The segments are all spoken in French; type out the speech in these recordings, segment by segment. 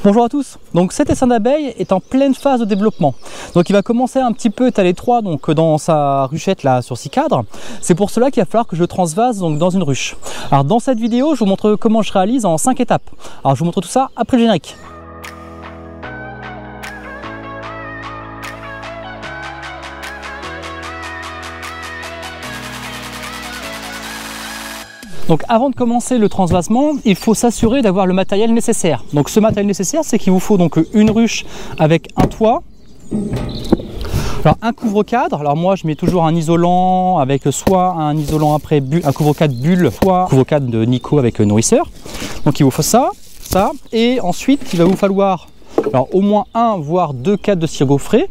Bonjour à tous, donc cet essaim d'abeilles est en pleine phase de développement. Donc il va commencer un petit peu à l'étroit dans sa ruchette là sur 6 cadres. C'est pour cela qu'il va falloir que je le transvase donc dans une ruche. Alors dans cette vidéo, je vous montre comment je réalise en 5 étapes. Alors je vous montre tout ça après le générique. Donc avant de commencer le transvasement, il faut s'assurer d'avoir le matériel nécessaire. Donc ce matériel nécessaire, c'est qu'il vous faut donc une ruche avec un toit, alors un couvre-cadre. Alors moi je mets toujours un isolant avec soit un isolant après un couvre-cadre bulle, soit un couvre-cadre de Nico avec nourrisseur. Donc il vous faut ça, et ensuite il va vous falloir alors au moins un voire 2 cadres de cire gaufrée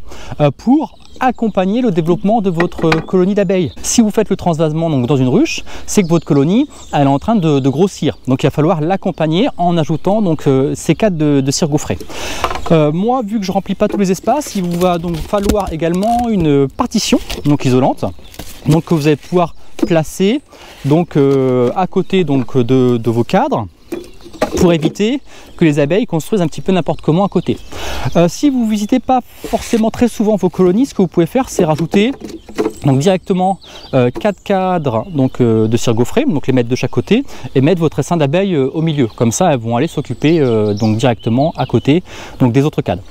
pour accompagner le développement de votre colonie d'abeilles. Si vous faites le transvasement donc dans une ruche, c'est que votre colonie elle est en train de grossir. Donc il va falloir l'accompagner en ajoutant donc ces cadres de cire gaufrée. Moi, vu que je remplis pas tous les espaces, il va donc falloir également une partition donc isolante, donc que vous allez pouvoir placer donc à côté donc de vos cadres, pour éviter que les abeilles construisent un petit peu n'importe comment à côté. Si vous ne visitez pas forcément très souvent vos colonies, ce que vous pouvez faire, c'est rajouter donc directement 4 cadres donc, de cire gaufrée, donc les mettre de chaque côté, et mettre votre essaim d'abeilles au milieu. Comme ça, elles vont aller s'occuper donc directement à côté donc des autres cadres.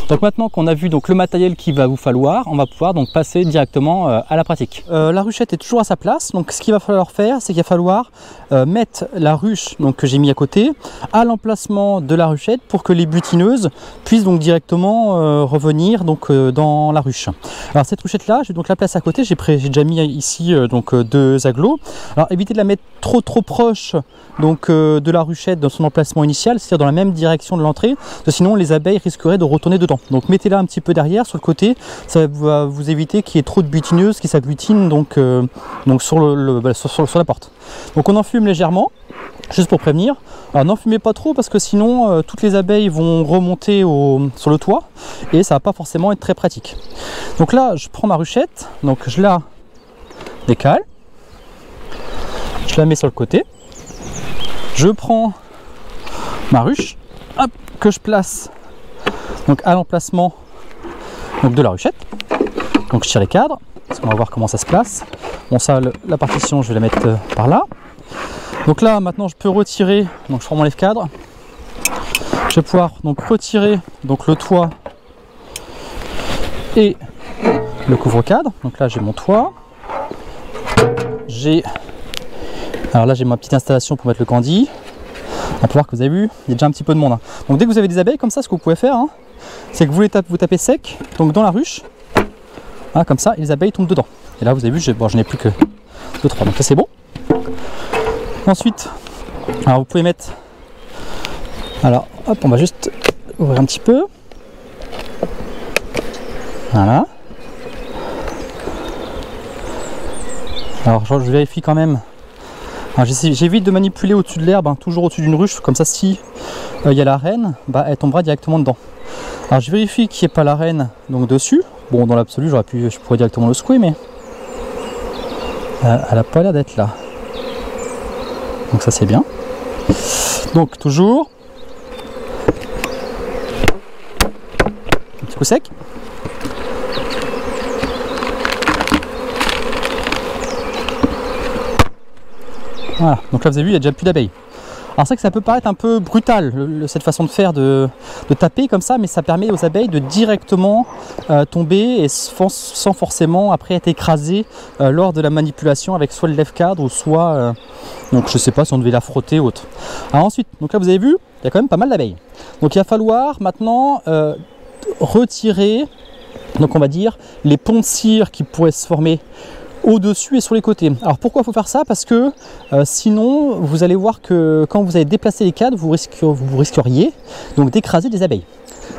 Donc maintenant qu'on a vu donc le matériel qu'il va vous falloir, on va pouvoir donc passer directement à la pratique. La ruchette est toujours à sa place, donc ce qu'il va falloir faire, c'est qu'il va falloir mettre la ruche donc, que j'ai mis à côté à l'emplacement de la ruchette pour que les butineuses puissent donc directement revenir donc dans la ruche. Alors cette ruchette là, j'ai donc la place à côté, j'ai déjà mis ici donc 2 agglos. Alors évitez de la mettre trop proche donc de la ruchette dans son emplacement initial, c'est-à-dire dans la même direction de l'entrée, sinon les abeilles risqueraient de retourner dedans. Donc mettez-la un petit peu derrière sur le côté, ça va vous éviter qu'il y ait trop de butineuses qui s'agglutinent donc sur la porte. Donc on enfume légèrement, juste pour prévenir. Alors n'enfumez pas trop parce que sinon toutes les abeilles vont remonter sur le toit et ça va pas forcément être très pratique. Donc là je prends ma ruchette, donc je la décale, je la mets sur le côté, je prends ma ruche, hop, que je place donc à l'emplacement de la ruchette, donc je tire les cadres, parce qu'on va voir comment ça se place. Bon ça la partition je vais la mettre par là. Donc là maintenant je peux retirer, donc je prends mon lève-cadre, je vais pouvoir donc retirer donc le toit et le couvre-cadre. Donc là j'ai mon toit, alors là j'ai ma petite installation pour mettre le candy. On peut voir que vous avez vu, il y a déjà un petit peu de monde. Hein. Donc dès que vous avez des abeilles comme ça, ce que vous pouvez faire, hein, c'est que vous tapez sec, donc dans la ruche, hein, comme ça, et les abeilles tombent dedans. Et là vous avez vu, je n'ai plus que 2-3, donc là c'est bon. Ensuite, alors vous pouvez mettre, alors hop, on va juste ouvrir un petit peu, voilà. Alors je vérifie quand même, j'évite de manipuler au-dessus de l'herbe, hein, toujours au-dessus d'une ruche, comme ça si il y a la reine, elle tombera directement dedans. Alors je vérifie qu'il n'y ait pas la reine donc dessus, bon dans l'absolu je pourrais directement le secouer, mais elle n'a pas l'air d'être là. Donc ça c'est bien. Donc toujours un petit coup sec. Voilà, donc là vous avez vu il n'y a déjà plus d'abeilles. Alors c'est vrai que ça peut paraître un peu brutal cette façon de faire, de taper comme ça, mais ça permet aux abeilles de directement tomber et sans forcément après être écrasées lors de la manipulation avec soit le lève-cadre ou soit, donc je sais pas si on devait la frotter ou autre. Alors ensuite, donc là vous avez vu, il y a quand même pas mal d'abeilles. Donc il va falloir maintenant retirer, donc on va dire, les ponts de cire qui pourraient se former au-dessus et sur les côtés. Alors pourquoi il faut faire ça? Parce que sinon vous allez voir que quand vous allez déplacer les cadres, vous risqueriez donc d'écraser des abeilles.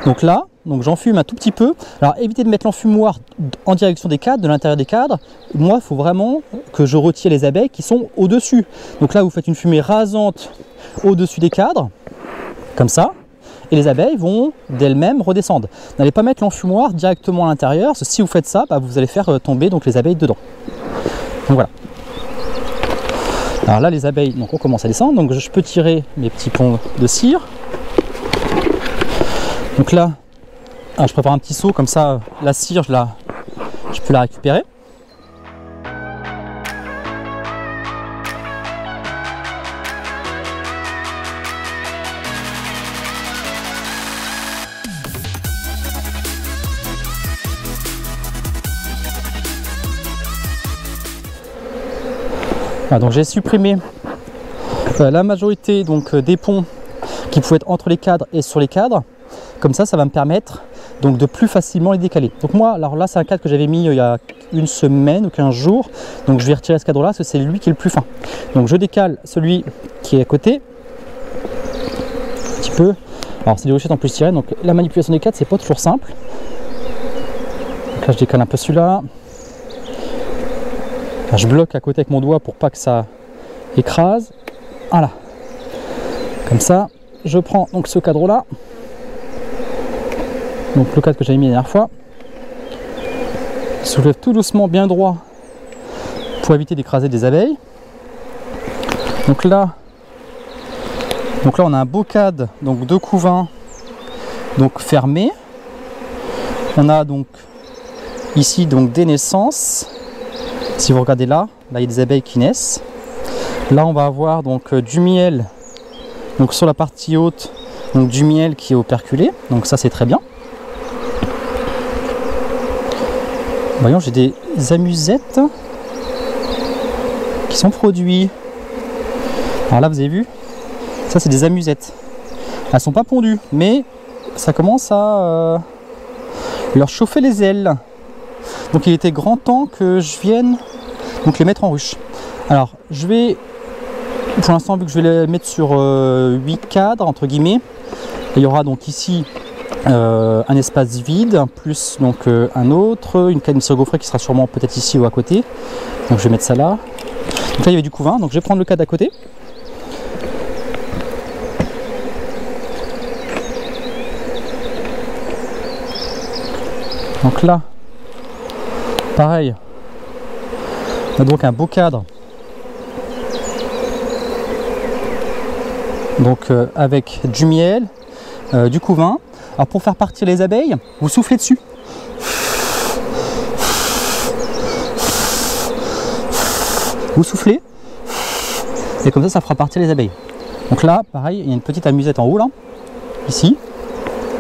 Donc là, j'enfume un tout petit peu. Alors évitez de mettre l'enfumoir en direction des cadres, de l'intérieur des cadres. Moi il faut vraiment que je retire les abeilles qui sont au-dessus. Donc là vous faites une fumée rasante au-dessus des cadres, comme ça. Et les abeilles vont d'elles-mêmes redescendre. N'allez pas mettre l'enfumoir directement à l'intérieur, parce que si vous faites ça, vous allez faire tomber donc, les abeilles dedans. Donc voilà. Alors là les abeilles, donc on commence à descendre, donc je peux tirer mes petits ponts de cire. Donc là, je prépare un petit seau, comme ça la cire je peux la récupérer. Voilà, donc j'ai supprimé la majorité donc, des ponts qui pouvaient être entre les cadres et sur les cadres. Comme ça va me permettre donc, de plus facilement les décaler. Donc moi, alors là c'est un cadre que j'avais mis il y a une semaine ou 15 jours. Donc je vais retirer ce cadre là parce que c'est lui qui est le plus fin. Donc je décale celui qui est à côté. Un petit peu. Alors c'est des rochettes en polystyrène. Donc la manipulation des cadres c'est pas toujours simple. Donc là je décale un peu celui-là. Je bloque à côté avec mon doigt pour pas que ça écrase. Voilà. Comme ça, je prends donc ce cadre là. Donc le cadre que j'avais mis la dernière fois. Je soulève tout doucement bien droit pour éviter d'écraser des abeilles. Donc là on a un beau cadre donc de couvain donc fermé. On a donc ici donc des naissances. Si vous regardez là, il y a des abeilles qui naissent. Là, on va avoir donc du miel. Donc sur la partie haute, donc du miel qui est operculé. Donc ça, c'est très bien. Voyons, j'ai des amusettes qui sont produits. Alors là, vous avez vu, ça c'est des amusettes. Elles sont pas pondues, mais ça commence à leur chauffer les ailes. Donc il était grand temps que je vienne donc les mettre en ruche. Alors je vais, pour l'instant vu que je vais les mettre sur 8 cadres entre guillemets, il y aura donc ici un espace vide, plus donc un autre, une canne sur gaufret qui sera sûrement peut-être ici ou à côté. Donc je vais mettre ça là. Donc là il y avait du couvain, donc je vais prendre le cadre à côté. Donc là, pareil, on a donc un beau cadre, donc avec du miel, du couvain. Alors pour faire partir les abeilles, vous soufflez dessus. Vous soufflez, et comme ça fera partir les abeilles. Donc là, pareil, il y a une petite amusette en haut là, ici.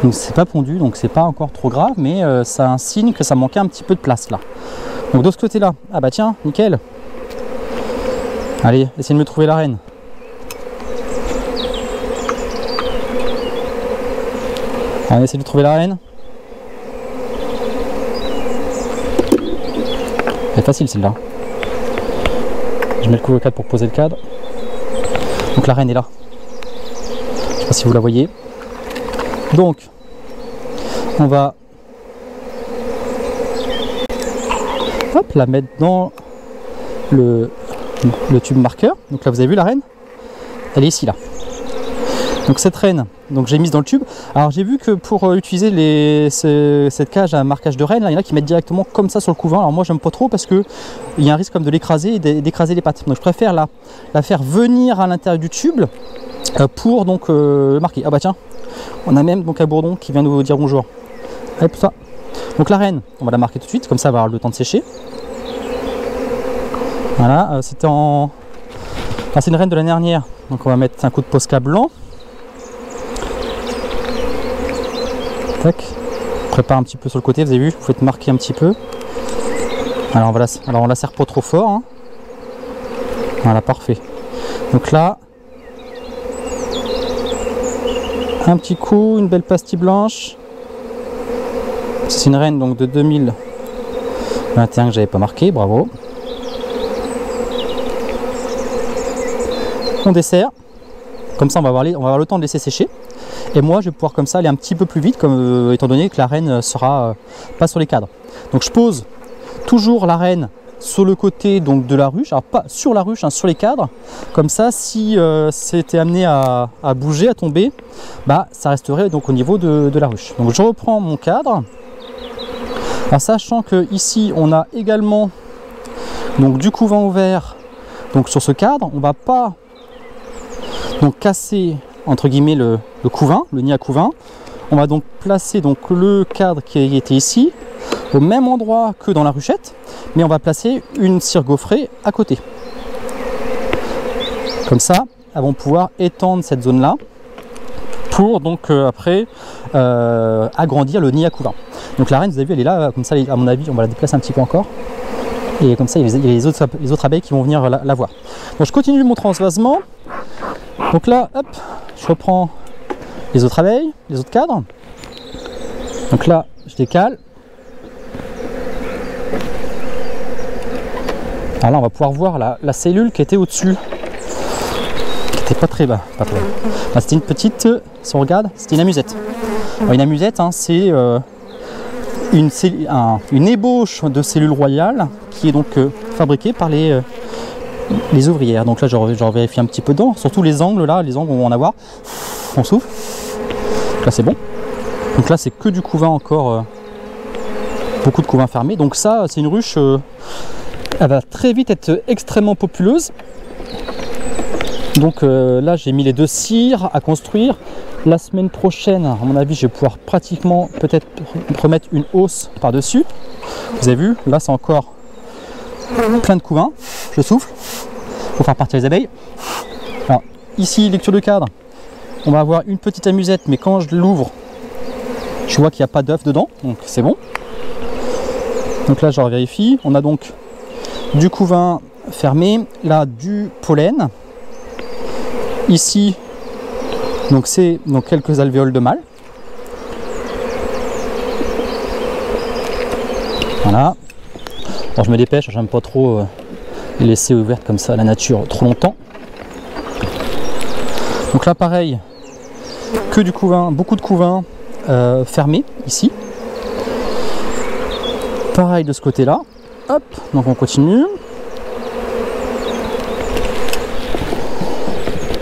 Donc c'est pas pondu, donc c'est pas encore trop grave, mais c'est un signe que ça manquait un petit peu de place là. Donc de ce côté là, ah bah tiens, nickel. Allez, essayez de me trouver la reine. Allez, essayez de trouver la reine. Elle est facile celle-là. Je mets le couvre-cadre pour poser le cadre. Donc la reine est là. Je sais pas si vous la voyez. Donc, on va hop, la mettre dans le tube marqueur. Donc là, vous avez vu la reine, elle est ici là. Donc cette reine, donc j'ai mise dans le tube. Alors j'ai vu que pour utiliser cette cage à marquage de reine, là, il y en a qui mettent directement comme ça sur le couvain. Alors moi, j'aime pas trop parce que il y a un risque comme de l'écraser et d'écraser les pattes. Donc je préfère la faire venir à l'intérieur du tube pour donc marquer. Ah bah tiens. On a même donc un bourdon qui vient nous dire bonjour. Hop, ça. Donc la reine, on va la marquer tout de suite, comme ça elle va avoir le temps de sécher. Voilà, c'était en... Enfin, c'est une reine de l'année dernière, donc on va mettre un coup de Posca blanc. Tac. On prépare un petit peu sur le côté, vous avez vu, vous faites marquer un petit peu. Alors on la serre pas trop fort. Hein. Voilà, parfait. Donc là, un petit coup, une belle pastille blanche. C'est une reine donc de 2021 que j'avais pas marqué, bravo. On dessert. Comme ça on va avoir le temps de laisser sécher. Et moi je vais pouvoir comme ça aller un petit peu plus vite, comme étant donné que la reine sera pas sur les cadres. Donc je pose toujours la reine sur le côté donc de la ruche, alors pas sur la ruche, hein, sur les cadres, comme ça si c'était amené à bouger, à tomber, bah ça resterait donc au niveau de la ruche. Donc je reprends mon cadre, en sachant que ici on a également donc du couvain ouvert donc sur ce cadre. On va pas donc casser entre guillemets le couvain, le nid à couvain. On va donc placer donc le cadre qui était ici, au même endroit que dans la ruchette, mais on va placer une cire gaufrée à côté. Comme ça, elles vont pouvoir étendre cette zone-là pour donc après agrandir le nid à couvain. Donc la reine, vous avez vu, elle est là, comme ça, à mon avis, on va la déplacer un petit peu encore. Et comme ça, il y a les autres abeilles qui vont venir la voir. Donc je continue mon transvasement. Donc là, hop, je reprends les autres abeilles, les autres cadres. Donc là, je décale. Alors là, on va pouvoir voir la cellule qui était au-dessus. Qui n'était pas très bas. Enfin, c'était une petite, si on regarde, c'était une amusette. Alors, une amusette, hein, c'est une ébauche de cellule royale qui est donc fabriquée par les ouvrières. Donc là, je vérifie un petit peu dedans, surtout les angles là, les angles où on va en avoir. On souffle. Donc là, c'est bon. Donc là, c'est que du couvain encore, beaucoup de couvain fermé. Donc ça, c'est une ruche, elle va très vite être extrêmement populeuse. Donc là, j'ai mis les 2 cires à construire. La semaine prochaine, à mon avis, je vais pouvoir pratiquement peut-être remettre une hausse par-dessus. Vous avez vu, là, c'est encore plein de couvain. Je souffle pour faire partir les abeilles. Alors, ici, lecture de cadre, on va avoir une petite amusette, mais quand je l'ouvre, je vois qu'il n'y a pas d'œuf dedans, donc c'est bon. Donc là, je vérifie. On a donc du couvain fermé, là, du pollen. Ici, donc c'est quelques alvéoles de mâle. Voilà. Alors je me dépêche, j'aime pas trop les laisser ouvertes comme ça à la nature trop longtemps. Donc là pareil, que du couvain, beaucoup de couvain fermé ici. Pareil de ce côté-là. Hop, donc on continue.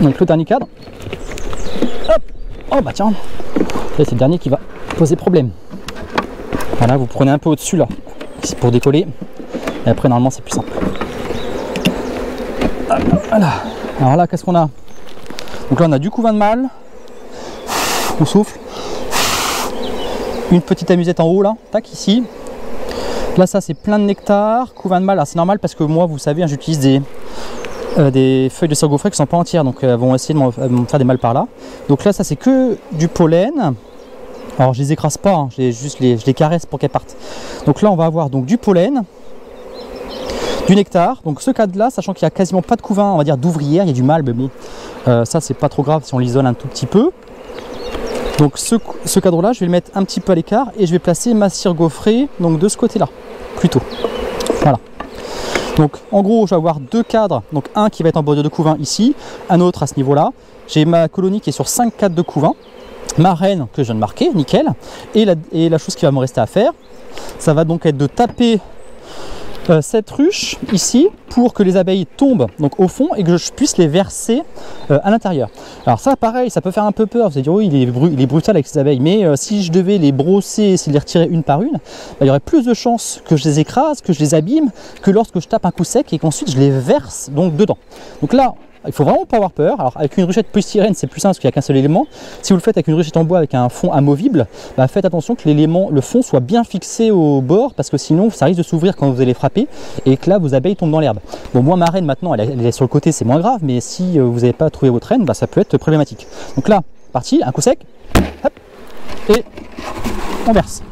Donc le dernier cadre. Hop. Oh bah tiens, c'est le dernier qui va poser problème. Voilà, vous prenez un peu au-dessus là, pour décoller. Et après normalement c'est plus simple. Hop, voilà. Alors là, qu'est-ce qu'on a? Donc là on a du couvain de mâle. On souffle. Une petite amusette en haut là, tac, ici. Là ça c'est plein de nectar, couvain de mâle. Alors c'est normal parce que moi vous savez, hein, j'utilise des feuilles de cire gaufrée qui sont pas entières, donc elles vont essayer de me faire des mâles par là. Donc là ça c'est que du pollen. Alors je les écrase pas, hein, je les caresse pour qu'elles partent. Donc là on va avoir donc du pollen, du nectar. Donc ce cadre là, sachant qu'il n'y a quasiment pas de couvain, on va dire d'ouvrière, il y a du mâle, mais bon, ça c'est pas trop grave si on l'isole un tout petit peu. Donc ce cadre là, je vais le mettre un petit peu à l'écart et je vais placer ma cire gaufrée donc de ce côté là, plutôt. Voilà. Donc en gros, je vais avoir 2 cadres, donc un qui va être en bordure de couvain ici, un autre à ce niveau-là. J'ai ma colonie qui est sur 5 cadres de couvain, ma reine que je viens de marquer, nickel. Et la chose qui va me rester à faire, ça va donc être de taper cette ruche ici pour que les abeilles tombent donc au fond et que je puisse les verser à l'intérieur. Alors ça pareil, ça peut faire un peu peur, vous allez dire oui il est brutal avec ces abeilles, mais si je devais les brosser, essayer de les retirer une par une, bah, il y aurait plus de chances que je les écrase, que je les abîme, que lorsque je tape un coup sec et qu'ensuite je les verse donc dedans. Donc là il faut vraiment pas avoir peur. Alors avec une ruchette polystyrène c'est plus simple parce qu'il n'y a qu'un seul élément. Si vous le faites avec une ruchette en bois avec un fond amovible, bah faites attention que le fond soit bien fixé au bord, parce que sinon ça risque de s'ouvrir quand vous allez frapper et que là vos abeilles tombent dans l'herbe. Bon, moi ma reine maintenant elle est sur le côté, c'est moins grave, mais si vous n'avez pas trouvé votre reine, bah, ça peut être problématique. Donc là, parti, un coup sec, hop, et on verse.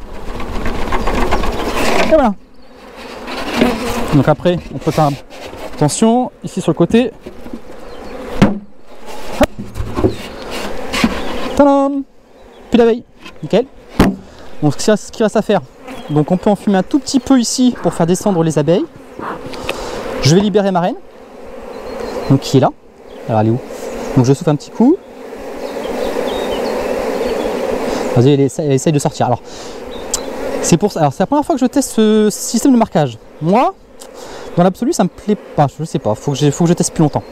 Et voilà. Donc après on peut faire attention ici sur le côté. Tadam! Puis d'abeilles, nickel. Donc c'est ce qu'il reste à faire. Donc on peut enfumer un tout petit peu ici pour faire descendre les abeilles. Je vais libérer ma reine, donc qui est là. Alors elle est où? Donc je souffle un petit coup. Vas-y, elle essaye de sortir. Alors c'est pour ça. Alors c'est la première fois que je teste ce système de marquage. Moi, dans l'absolu, ça me plaît pas. Je sais pas. Faut que je teste plus longtemps.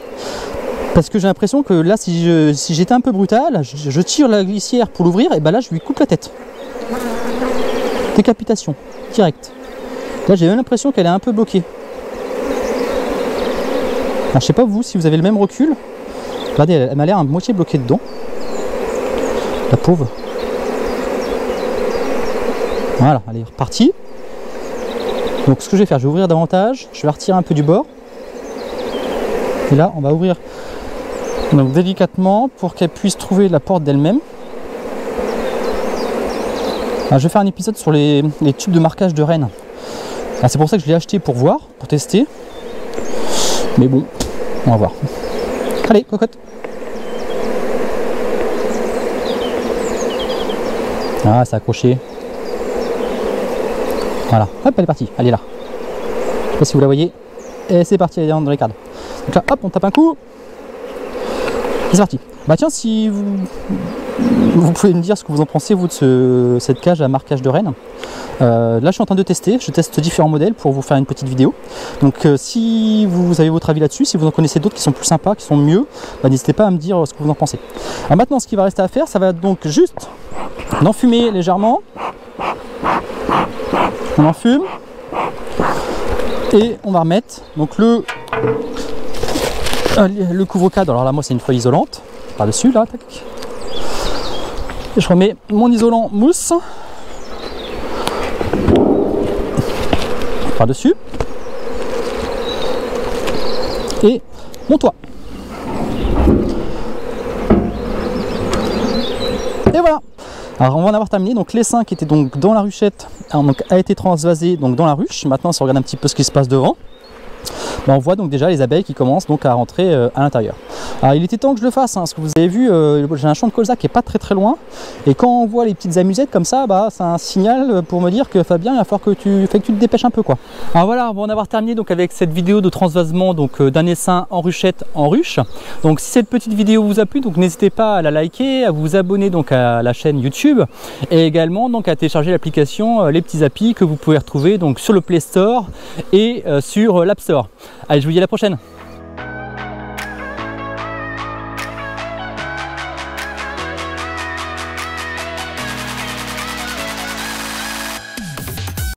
Parce que j'ai l'impression que là, si j'étais un peu brutal, je tire la glissière pour l'ouvrir, et ben là, je lui coupe la tête. Décapitation, direct. Là, j'ai même l'impression qu'elle est un peu bloquée. Alors, je sais pas vous, si vous avez le même recul. Regardez, elle m'a l'air à moitié bloquée dedans. La pauvre. Voilà, allez, reparti. Donc ce que je vais faire, je vais ouvrir davantage, je vais retirer un peu du bord. Et là, on va ouvrir donc délicatement pour qu'elle puisse trouver la porte d'elle-même. Je vais faire un épisode sur les tubes de marquage de rennes. C'est pour ça que je l'ai acheté pour voir, pour tester. Mais bon, on va voir. Allez, cocotte. Ah, c'est accroché. Voilà, hop, elle est partie, elle est là. Je sais pas si vous la voyez. Et c'est parti, elle est dans les cadres. Donc là, hop, on tape un coup. Et c'est parti. Bah tiens, si vous pouvez me dire ce que vous en pensez, vous, de cette cage à marquage de rennes. Là, je suis en train de tester. Je teste différents modèles pour vous faire une petite vidéo. Donc, si vous avez votre avis là-dessus, si vous en connaissez d'autres qui sont plus sympas, qui sont mieux, bah, n'hésitez pas à me dire ce que vous en pensez. Alors maintenant, ce qui va rester à faire, ça va donc juste d'enfumer légèrement. On enfume. Et on va remettre donc le couvre-cadre. Alors là, moi, c'est une feuille isolante. Par-dessus, là, tac. Et je remets mon isolant mousse par-dessus et mon toit. Et voilà. Alors on va en avoir terminé. Donc l'essaim qui était donc dans la ruchette a été transvasé donc dans la ruche. Maintenant, si on regarde un petit peu ce qui se passe devant, on voit donc déjà les abeilles qui commencent donc à rentrer à l'intérieur. Alors il était temps que je le fasse, parce que vous avez vu, j'ai un champ de colza qui est pas très loin, et quand on voit les petites amusettes comme ça, bah, c'est un signal pour me dire que Fabien, il va falloir que tu te dépêches un peu, quoi. Alors voilà, on va en avoir terminé donc avec cette vidéo de transvasement donc d'un essaim en ruchette en ruche. Donc si cette petite vidéo vous a plu, donc n'hésitez pas à la liker, à vous abonner donc à la chaîne YouTube, et également donc à télécharger l'application Les Petits Appis que vous pouvez retrouver donc sur le Play Store et sur l'App Store. Allez, je vous dis à la prochaine.